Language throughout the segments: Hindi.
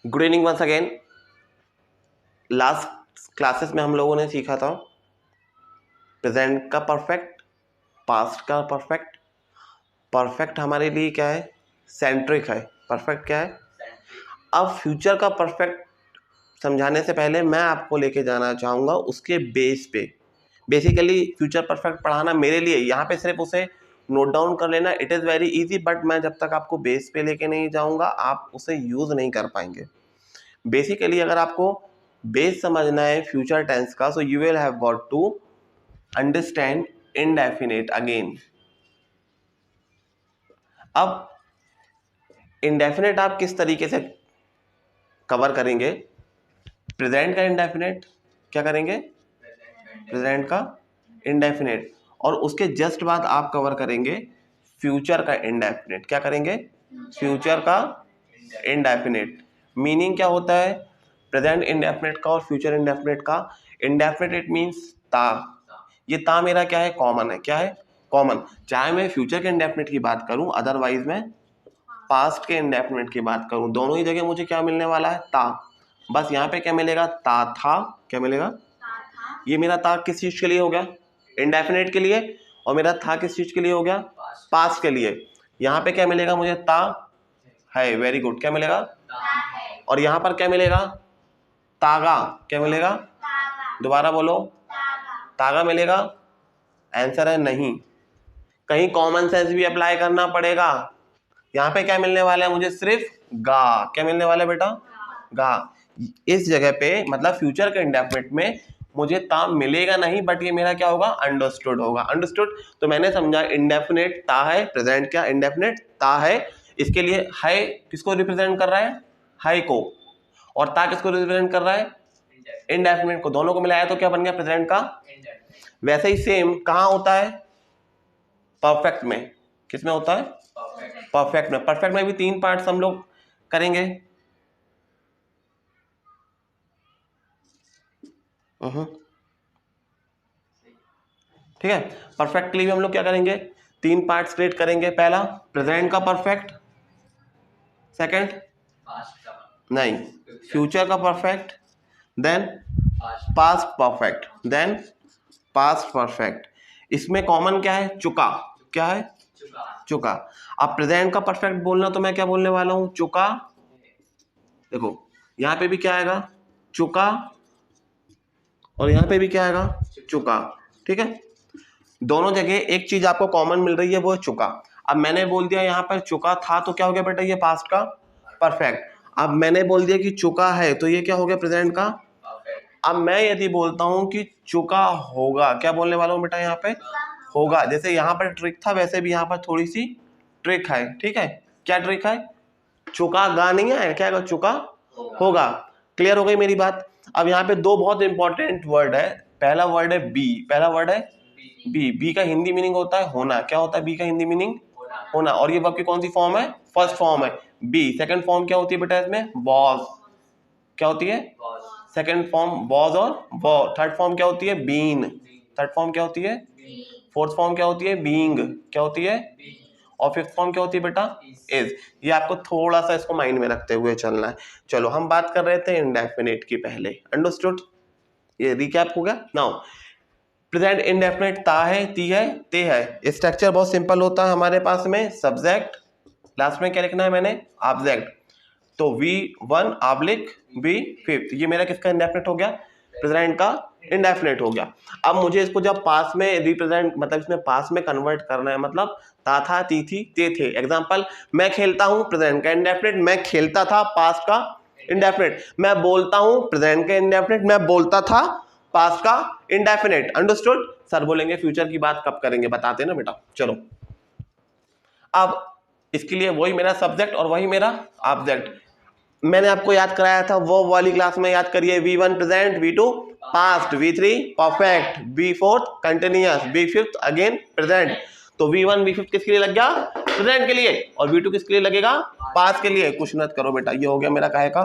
Good evening once again. Last classes में हम लोगों ने सीखा था प्रेजेंट का परफेक्ट, पास्ट का परफेक्ट। परफेक्ट हमारे लिए क्या है? सेंट्रिक है। परफेक्ट क्या है? अब फ्यूचर का परफेक्ट समझाने से पहले मैं आपको लेके जाना चाहूँगा उसके बेस पे। बेसिकली फ्यूचर परफेक्ट पढ़ाना मेरे लिए यहाँ पे सिर्फ उसे नोट डाउन कर लेना, it is very easy, but मैं जब तक आपको बेस पे लेके नहीं जाऊँगा आप उसे यूज़ नहीं कर पाएंगे। बेसिकली अगर आपको बेस समझना है फ्यूचर टेंस का, so you will have got to understand indefinite again. अब इंडेफिनिट आप किस तरीके से कवर करेंगे? प्रेजेंट का इंडेफिनिट क्या करेंगे? प्रेजेंट का इंडेफिनिट, और उसके जस्ट बाद आप कवर करेंगे फ्यूचर का इंडेफिनिट। क्या करेंगे? फ्यूचर का इंडेफिनिट। मीनिंग क्या होता है प्रेजेंट इंडेफिनिट का और फ्यूचर इंडेफिनिट का? इंडेफिनिट इट मीन्स ता। ये ता मेरा क्या है? कॉमन है। क्या है? कॉमन। चाहे मैं फ्यूचर के इंडेफिनिट की बात करूं, अदरवाइज मैं पास्ट के इंडेफिनिट की बात करूं, दोनों ही जगह मुझे क्या मिलने वाला है? ता। बस यहाँ पे क्या मिलेगा? ता था। क्या मिलेगा? ये मेरा ता किस चीज के लिए हो गया? इंडेफिनिट के लिए। और मेरा था किस चीज के लिए हो गया? पास्ट के लिए। यहाँ पे क्या मिलेगा मुझे? ता है। Very good. क्या मिलेगा? और यहाँ पर क्या मिलेगा? तागा। क्या मिलेगा? दोबारा बोलो। तागा मिलेगा। आंसर है नहीं। कहीं कॉमन सेंस भी अप्लाई करना पड़ेगा। यहाँ पे क्या मिलने वाला है मुझे? सिर्फ गा। क्या मिलने वाला है बेटा? गा। इस जगह पे मतलब फ्यूचर के इंडेफिनिट में मुझे ता मिलेगा नहीं, बट ये मेरा क्या होगा? अंडरस्टूड होगा। अंडरस्टूड। तो मैंने समझा इंडेफिनिट ता है, प्रेजेंट क्या? इंडेफिनिट ता है। इसके लिए है किसको रिप्रेजेंट कर रहा है? है को। और ता किसको रिप्रेजेंट कर रहा है? इंडेफिनिट को। दोनों को मिलाया तो क्या बन गया? प्रेजेंट का। वैसे ही सेम कहाँ होता है? परफेक्ट में। किसमें होता है? परफेक्ट में। परफेक्ट में भी 3 पार्ट्स हम लोग करेंगे। ठीक है। परफेक्ट के लिए भी हम लोग क्या करेंगे? 3 पार्ट्स क्रिएट करेंगे। पहला प्रेजेंट का परफेक्ट, सेकंड नहीं फ्यूचर का perfect, then past perfect, then past perfect. इसमें कॉमन क्या है? चुका। क्या है? चुका। अब प्रेजेंट का परफेक्ट बोलना तो मैं क्या बोलने वाला हूं? चुका। देखो यहां पे भी क्या आएगा? चुका। और यहां पे भी क्या आएगा? चुका। ठीक है। दोनों जगह एक चीज आपको कॉमन मिल रही है, वो है चुका। अब मैंने बोल दिया यहाँ पर चुका था, तो क्या हो गया बेटा? ये पास्ट का परफेक्ट। अब मैंने बोल दिया कि चुका है, तो ये क्या हो गया? प्रेजेंट का। अब मैं यदि बोलता हूं कि चुका होगा, क्या बोलने वाला हूं बेटा? यहाँ पे होगा। जैसे यहाँ पर ट्रिक था, वैसे भी यहाँ पर थोड़ी सी ट्रिक है। ठीक है। क्या ट्रिक है? चुका गा नहीं है, क्या है? चुका होगा। क्लियर हो गई मेरी बात? अब यहाँ पे 2 बहुत इंपॉर्टेंट वर्ड है। पहला वर्ड है बी। पहला वर्ड है बी। बी का हिंदी मीनिंग होता है होना। क्या होता है बी का हिंदी मीनिंग? होना। और ये वर्ब की कौन सी फॉर्म है? फर्स्ट फॉर्म है बी। सेकंड फॉर्म क्या होती है बेटा इसमें? वॉज। क्या होती है? सेकंड फॉर्म वॉज और वो। थर्ड फॉर्म क्या होती है? बीन। थर्ड फॉर्म क्या होती है? फोर्थ फॉर्म क्या होती है? बीइंग। क्या होती है? और फिफ्थ फॉर्म क्या होती है बेटा? इज। ये आपको थोड़ा सा इसको माइंड में रखते हुए चलना है। चलो हम बात कर रहे थे इंडेफिनिट की पहले। अंडरस्टूड? ये रिकैप हो गया। नाउ प्रेजेंट इंडेफिनिट ता है, ती है, ते है। स्ट्रक्चर बहुत सिंपल होता है हमारे पास में। सब्जेक्ट, लास्ट में क्या लिखना है मैंने? ऑब्जेक्ट। तो V1 ऑब्लिक V5, ये मेरा किसका इंडेफिनिट हो गया? प्रेजेंट का इंडेफिनिट हो गया। अब मुझे इसको जब पास में रिप्रेजेंट मतलब इसमें पास में कन्वर्ट करना है, मतलब ता था, ती थी, ते थे। एग्जांपल, मैं खेलता हूं, प्रेजेंट का इंडेफिनिट। मैं खेलता था, पास्ट का इंडेफिनिट। मैं बोलता हूं, प्रेजेंट का इंडेफिनिट। मैं बोलता था, पास्ट का इंडेफिनिट। अंडरस्टूड? सर बोलेंगे फ्यूचर की बात कब करेंगे, बताते ना बेटा। चलो अब इसके लिए वही मेरा सब्जेक्ट और वही मेरा ऑब्जेक्ट। मैंने आपको याद कराया था वो वाली क्लास में, याद करिए। V1 present, V2 past, V3 perfect, V4 continuous, V5 again present. तो V1 V5 किसके लिए लग गया? प्रेजेंट के लिए। और V2 किसके लिए लगेगा? पास्ट के लिए। कुछ मत करो बेटा, ये हो गया मेरा काहे का?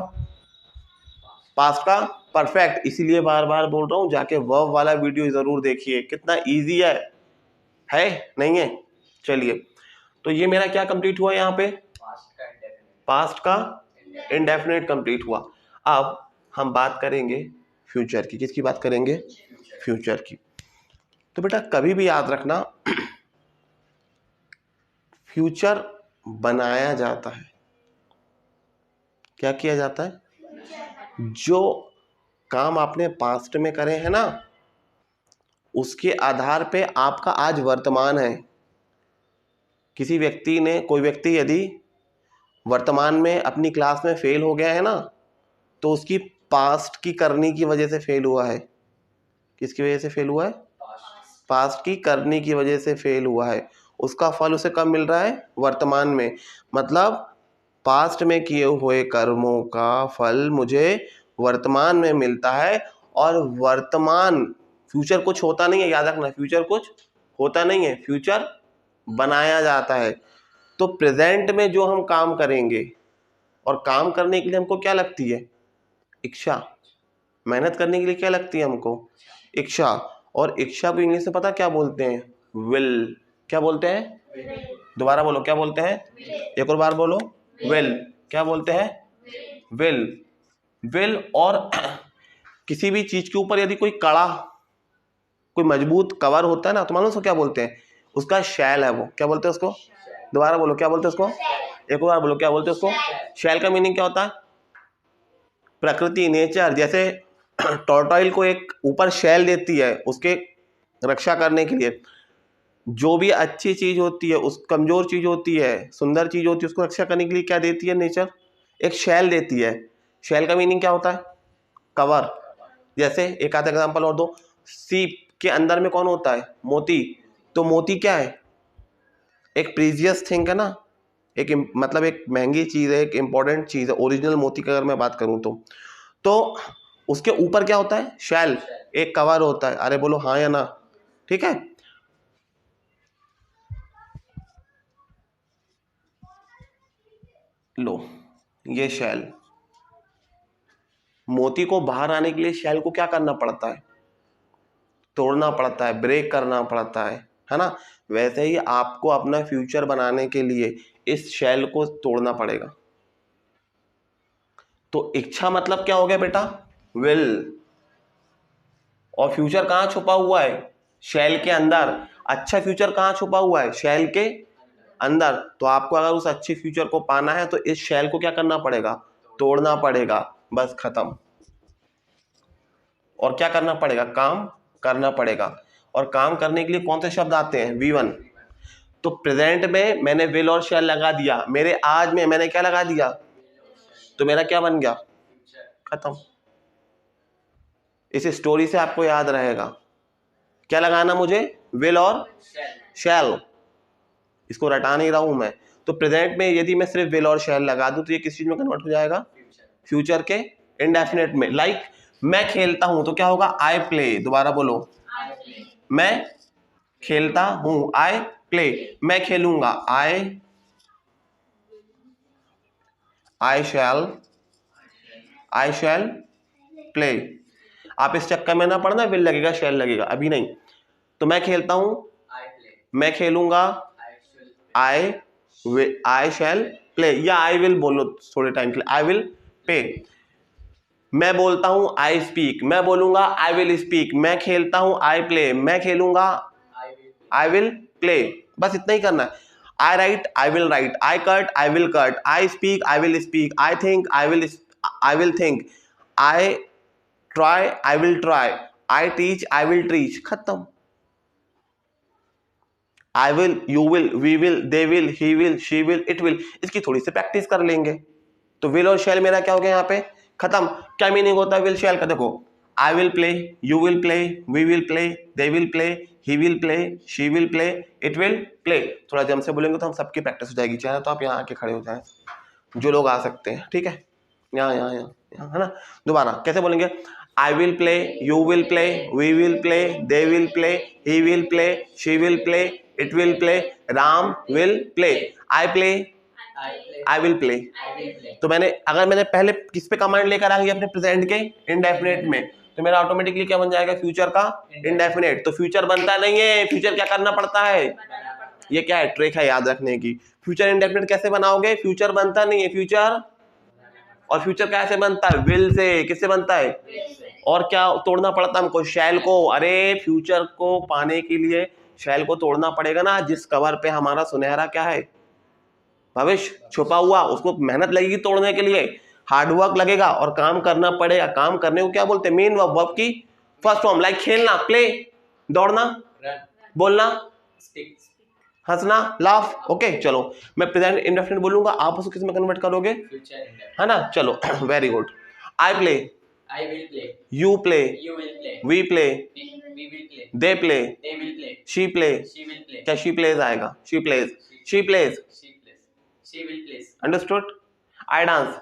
पास्ट का परफेक्ट। इसीलिए बार बार बोल रहा हूं, जाके वर्ब वाला वीडियो जरूर देखिए, कितना ईजी है नहीं है? चलिए, तो ये मेरा क्या कंप्लीट हुआ यहाँ पे? पास्ट का इंडेफिनेट कंप्लीट हुआ। अब हम बात करेंगे फ्यूचर की। किसकी बात करेंगे? फ्यूचर की। तो बेटा कभी भी याद रखना, फ्यूचर बनाया जाता है। क्या किया जाता है? जो काम आपने पास्ट में करे हैं ना, उसके आधार पे आपका आज वर्तमान है। किसी व्यक्ति ने, कोई व्यक्ति यदि वर्तमान में अपनी क्लास में फेल हो गया है ना, तो उसकी पास्ट की करनी की वजह से फेल हुआ है। किसकी वजह से फेल हुआ है? पास्ट की करनी की वजह से फेल हुआ है। उसका फल उसे कब मिल रहा है? वर्तमान में। मतलब पास्ट में किए हुए कर्मों का फल मुझे वर्तमान में मिलता है। और वर्तमान, फ्यूचर कुछ होता नहीं है, याद रखना, फ्यूचर कुछ होता नहीं है, फ्यूचर बनाया जाता है। तो प्रेजेंट में जो हम काम करेंगे, और काम करने के लिए हमको क्या लगती है? इच्छा। मेहनत करने के लिए क्या लगती है हमको? इच्छा। और इच्छा को इंग्लिश में पता क्या बोलते हैं? विल। क्या बोलते हैं? दोबारा बोलो, क्या बोलते हैं? एक और बार बोलो, विल। क्या बोलते हैं? विल। विल। और किसी भी चीज के ऊपर यदि कोई कड़ा, कोई मजबूत कवर होता है ना, तो मालूम उसको क्या बोलते हैं? उसका शैल है वो। क्या बोलते हैं उसको? दोबारा बोलो, क्या बोलते हैं उसको? एक और बार बोलो, क्या बोलते हैं उसको? शैल का मीनिंग क्या होता है? प्रकृति, नेचर। जैसे टॉर्टोइल को एक ऊपर शैल देती है उसके रक्षा करने के लिए। जो भी अच्छी चीज होती है, उस कमजोर चीज होती है, सुंदर चीज होती है, उसको रक्षा करने के लिए क्या देती है नेचर? एक शैल देती है। शैल का मीनिंग क्या होता है? कवर। जैसे एक आधा एग्जांपल और दो। सीप के अंदर में कौन होता है? मोती। तो मोती क्या है? एक प्रीजियस थिंग है ना, एक मतलब एक महंगी चीज है, एक इंपॉर्टेंट चीज है। ओरिजिनल मोती की अगर मैं बात करूं तो उसके ऊपर क्या होता है? शैल, एक कवर होता है। अरे बोलो हाँ या ना? ठीक है। लो, ये शैल। मोती को बाहर आने के लिए शैल को क्या करना पड़ता है? तोड़ना पड़ता है, ब्रेक करना पड़ता है ना? वैसे ही आपको अपना फ्यूचर बनाने के लिए इस शैल को तोड़ना पड़ेगा। तो इच्छा मतलब क्या हो गया बेटा? विल। और फ्यूचर कहां छुपा हुआ है? शैल के अंदर। अच्छा फ्यूचर कहां छुपा हुआ है? शैल के अंदर। तो आपको अगर उस अच्छे फ्यूचर को पाना है तो इस शैल को क्या करना पड़ेगा? तोड़ना पड़ेगा। बस खत्म। और क्या करना पड़ेगा? काम करना पड़ेगा। और काम करने के लिए कौन से शब्द आते हैं? V1। तो प्रेजेंट में मैंने विल और शैल लगा दिया, मेरे आज में मैंने क्या लगा दिया? तो मेरा क्या बन गया? खत्म। इस स्टोरी से आपको याद रहेगा क्या लगाना मुझे? विल और शैल। इसको रटा नहीं रहा हूं मैं। तो प्रेजेंट में यदि मैं सिर्फ विल और शैल लगा दूं तो ये किस चीज में कन्वर्ट हो जाएगा? फ्यूचर के इंडेफिनेट में। लाइक मैं खेलता हूं तो क्या होगा? I play. दोबारा बोलो, मैं खेलता हूं, आई प्ले। मैं खेलूंगा, आई शैल प्ले। आप इस चक्कर में ना पड़ना विल लगेगा शैल लगेगा, अभी नहीं। तो मैं खेलता हूं, मैं खेलूंगा, आई शैल प्ले, या आई विल बोलो थोड़े टाइम के लिए, आई विल पे। मैं बोलता हूं, आई स्पीक। मैं बोलूंगा, आई विल स्पीक। मैं खेलता हूं, आई प्ले। मैं खेलूंगा, आई विल प्ले। बस इतना ही करना है। I write, I will write. I cut, I will cut. I speak, I will speak. I think, I will think. I try, I will try. I teach, I will teach. खत्म। I will, you will, we will, they will, he will, she will, it will. इसकी थोड़ी सी प्रैक्टिस कर लेंगे। तो विल और शैल मेरा क्या हो गया यहाँ पे? खत्म। क्या मीनिंग होता है विल शैल का? देखो, I will play, you will play, we will play, they will play, he will play, she will play, it will play. थोड़ा जम से बोलेंगे तो हम सबकी प्रैक्टिस हो जाएगी। चाहे तो आप यहाँ आके खड़े हो जाए, जो लोग आ सकते हैं। ठीक है, यहाँ यहाँ यहाँ यहाँ, है ना? दोबारा कैसे बोलेंगे? I will play, you will play, we will play, they will play, he will play, she will play, it will play, Ram will play. I play, I will play. तो अगर मैंने पहले किस पे कमांड लेकर आ गई? अपने प्रेजेंट के इंडेफिनेट में, तो मेरा ऑटोमेटिकली क्या बन जाएगा? फ्यूचर का इंडेफिनेट। तो फ्यूचर बनता नहीं है, फ्यूचर क्या करना पड़ता है? ये क्या है? ट्रिक है याद रखने की। फ्यूचर इंडेफिनेट कैसे बनाओगे? फ्यूचर बनता नहीं है, फ्यूचर और फ्यूचर कैसे बनता है? Will say. किससे बनता है? और क्या तोड़ना पड़ता है हमको? शैल को। अरे फ्यूचर को पाने के लिए शैल को तोड़ना पड़ेगा ना, जिस कवर पे हमारा सुनहरा क्या है? भविष्य छुपा हुआ, उसको मेहनत लगेगी तोड़ने के लिए, हार्डवर्क लगेगा और काम करना पड़ेगा। काम करने को क्या बोलते हैं? Main verb. वर्ब की फर्स्ट फॉर्म, लाइक खेलना, प्ले, दौड़ना, बोलना, हंसना, लाफ। ओके चलो, मैं प्रेजेंट इंडेफिनिट बोलूंगा, आप उसको किस में कन्वर्ट करोगे? है ना? चलो very good. I play, I will play. you play, You will play. we play, We will play. they play, They will play. she play, She will play. क्या she plays आएगा? she plays, she plays, She plays. She will play. understood? I dance,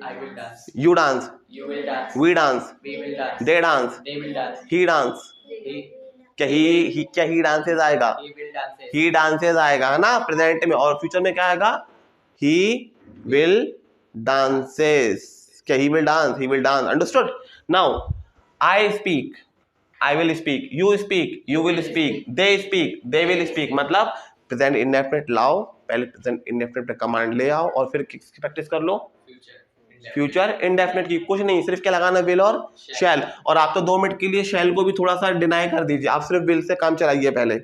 I will dance. you dance, You will dance. we dance, We will dance. they dance, They will dance. he dance, क्या he dances आएगा? He will dance. he dances आएगा, है ना प्रेजेंट में। और फ्यूचर में क्या आएगा? he will dances, क्या he will dance, understood? now I speak, I will speak, you speak, you will speak, they speak, they will speak। मतलब प्रेजेंट इंडेफिनिट लाओ, पहले प्रेजेंट इंडेफिनिट पे कमांड ले आओ और फिर किसकी प्रैक्टिस कर लो? फ्यूचर इंडेफिनिट की। कुछ नहीं, सिर्फ क्या लगाना? विल और शैल। और आप तो 2 मिनट के लिए शैल को भी थोड़ा सा डिनाई कर दीजिए, आप सिर्फ विल से काम चलाइए। पहले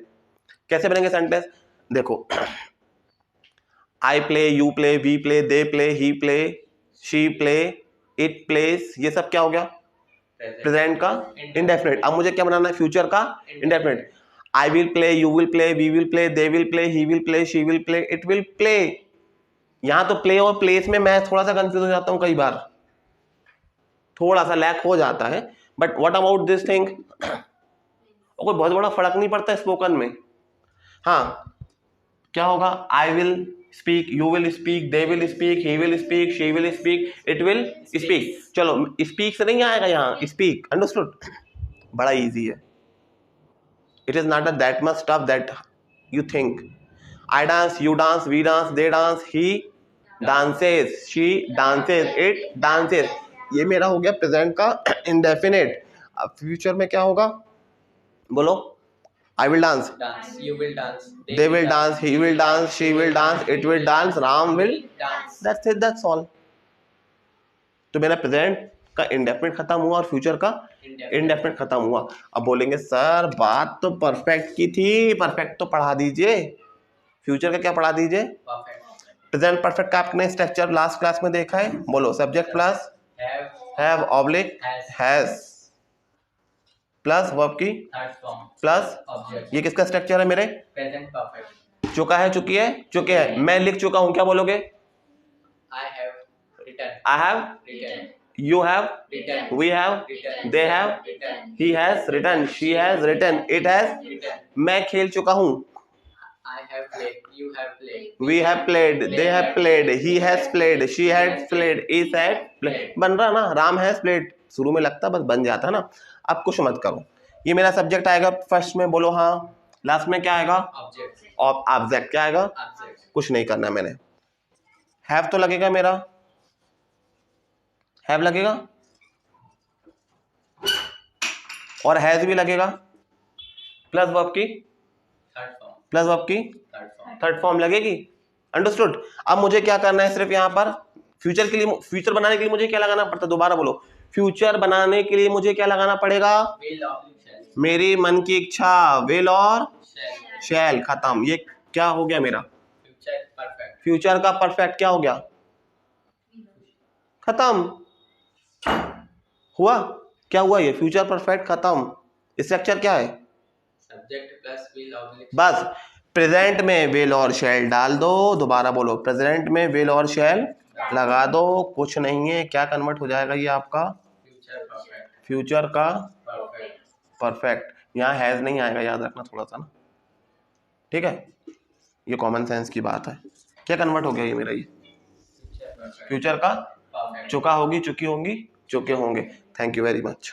कैसे बनेंगे सेंटेंस? देखो, I play, you play, we play, they play, he play, she play, it plays. ये सब क्या हो गया? प्रेजेंट का इंडेफिनिट। अब मुझे क्या बनाना है? फ्यूचर का indefinite. I will play, you will play, we will play, they will play, he will play, she will play, it will play. यहां तो प्ले और प्लेस में मैं थोड़ा सा कंफ्यूज हो जाता हूं, कई बार थोड़ा सा लैक हो जाता है। But what about this thing? कोई बहुत बड़ा फर्क नहीं पड़ता स्पोकन में। हाँ, क्या होगा? I will speak, you will speak, they will speak, he will speak, she will speak, it will speak. चलो, स्पीक से नहीं आएगा यहाँ, स्पीक। अंडरस्टूड? बड़ा इजी है। It is not that much tough that you think. I dance, you dance, we dance, they dance, he dances, she dances, it dances. ये मेरा हो गया प्रेजेंट का इंडेफिनिट। अब फ्यूचर में क्या होगा? बोलो। I will dance. You will dance. They will dance. He will dance. She will dance. It will dance. Ram will dance. That's it. That's all. तो मेरा प्रेजेंट का इंडेफिनिट खत्म हुआ और फ्यूचर का इंडेफिनिट खत्म हुआ। अब बोलेंगे सर बात तो परफेक्ट की थी, परफेक्ट तो पढ़ा दीजिए, फ्यूचर का क्या पढ़ा दीजिए? प्रेजेंट परफेक्ट का आपने स्ट्रक्चर लास्ट क्लास में देखा है। बोलो, subject plus have oblique has plus verb की प्लस ये किसका स्ट्रक्चर है? मेरे प्रेजेंट परफेक्ट। चुका है, चुकी है, चुके हैं। मैं लिख चुका हूं, क्या बोलोगे? I have written. I have Written. you have Written. we have Written. they have Written. he has written, she has written, it has Written. मैं खेल चुका हूं। I have played. You have played. We have played, they have played, he has played, she had played, it had played। बन रहा ना? राम हैज प्लेड शुरू में लगता, बस बन जाता ना। अब कुछ मत करो। ये मेरा सब्जेक्ट आएगा फर्स्ट में, बोलो हाँ। लास्ट में क्या आएगा? Object. और ऑब्जेक्ट क्या आएगा? Object. कुछ नहीं करना मैंने। हैव तो लगेगा, मेरा हैव लगेगा और हैज भी लगेगा, प्लस वर्ब की Third form. प्लस वर्ब की Third form. थर्ड फॉर्म लगेगी। अंडरस्टूड? अब मुझे क्या करना है? सिर्फ यहाँ पर फ्यूचर के लिए, फ्यूचर बनाने के लिए मुझे क्या लगाना पड़ता है? दोबारा बोलो। फ्यूचर बनाने के लिए मुझे क्या लगाना पड़ेगा? Will oblique shall. मेरी मन की इच्छा, विल और Shall. शैल। खत्म। ये क्या हो गया मेरा? Future perfect. फ्यूचर का परफेक्ट क्या हो गया? खत्म हुआ। क्या हुआ? ये फ्यूचर परफेक्ट खत्म। स्ट्रक्चर क्या है? Subject plus will oblique. बस प्रेजेंट में विल और शैल डाल दो। दोबारा बोलो, प्रेजेंट में विल और शैल लगा दो। कुछ नहीं है। क्या कन्वर्ट हो जाएगा ये आपका? Future perfect. फ्यूचर का Perfect. परफेक्ट। यहाँ हैज नहीं आएगा, याद रखना थोड़ा सा ना, ठीक है? ये कॉमन सेंस की बात है। क्या कन्वर्ट हो गया ये मेरा? ये Future perfect. फ्यूचर का Perfect. चुका होगी, चुकी होंगी, चुके होंगे। Thank you very much.